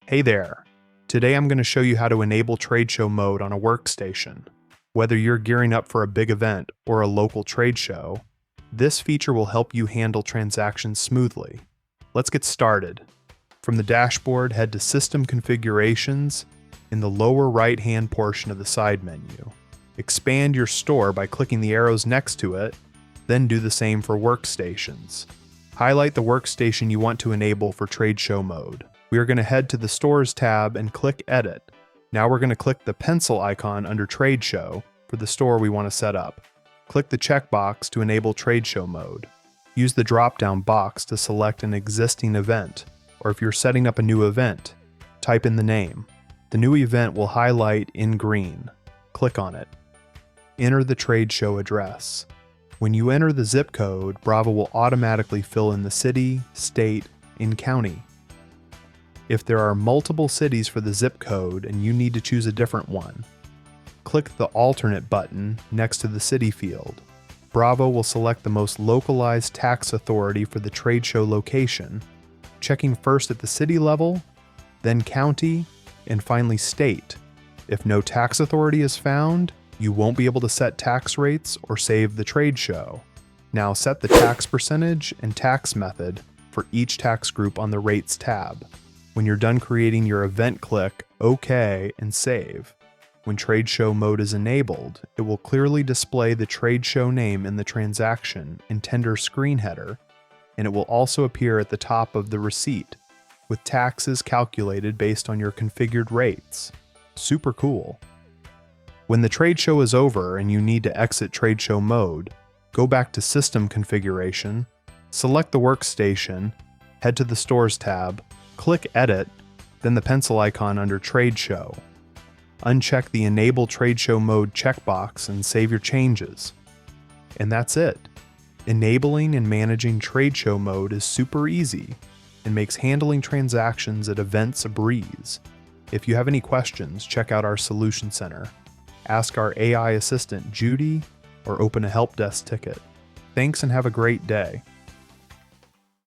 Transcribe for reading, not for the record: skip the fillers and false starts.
Hey there! Today I'm going to show you how to enable trade show mode on a workstation. Whether you're gearing up for a big event or a local trade show, this feature will help you handle transactions smoothly. Let's get started. From the dashboard, head to System Configurations in the lower right-hand portion of the side menu. Expand your store by clicking the arrows next to it, then do the same for workstations. Highlight the workstation you want to enable for trade show mode. We are going to head to the Stores tab and click Edit. Now we're going to click the pencil icon under Trade Show for the store we want to set up. Click the checkbox to enable trade show mode. Use the drop-down box to select an existing event, or if you're setting up a new event, type in the name. The new event will highlight in green. Click on it. Enter the trade show address. When you enter the zip code, Bravo will automatically fill in the city, state, and county. If there are multiple cities for the zip code and you need to choose a different one, click the alternate button next to the city field. Bravo will select the most localized tax authority for the trade show location, checking first at the city level, then county, and finally state. If no tax authority is found, you won't be able to set tax rates or save the trade show. Now set the tax percentage and tax method for each tax group on the Rates tab. When you're done creating your event, click OK and save. When trade show mode is enabled, it will clearly display the trade show name in the transaction and tender screen header, and it will also appear at the top of the receipt, with taxes calculated based on your configured rates. Super cool. When the trade show is over and you need to exit trade show mode, go back to System Configuration, select the workstation, head to the Stores tab, click Edit, then the pencil icon under Trade Show. Uncheck the Enable Trade Show Mode checkbox and save your changes. And that's it. Enabling and managing trade show mode is super easy and makes handling transactions at events a breeze. If you have any questions, check out our Solution Center. Ask our AI assistant Judy or open a help desk ticket. Thanks and have a great day.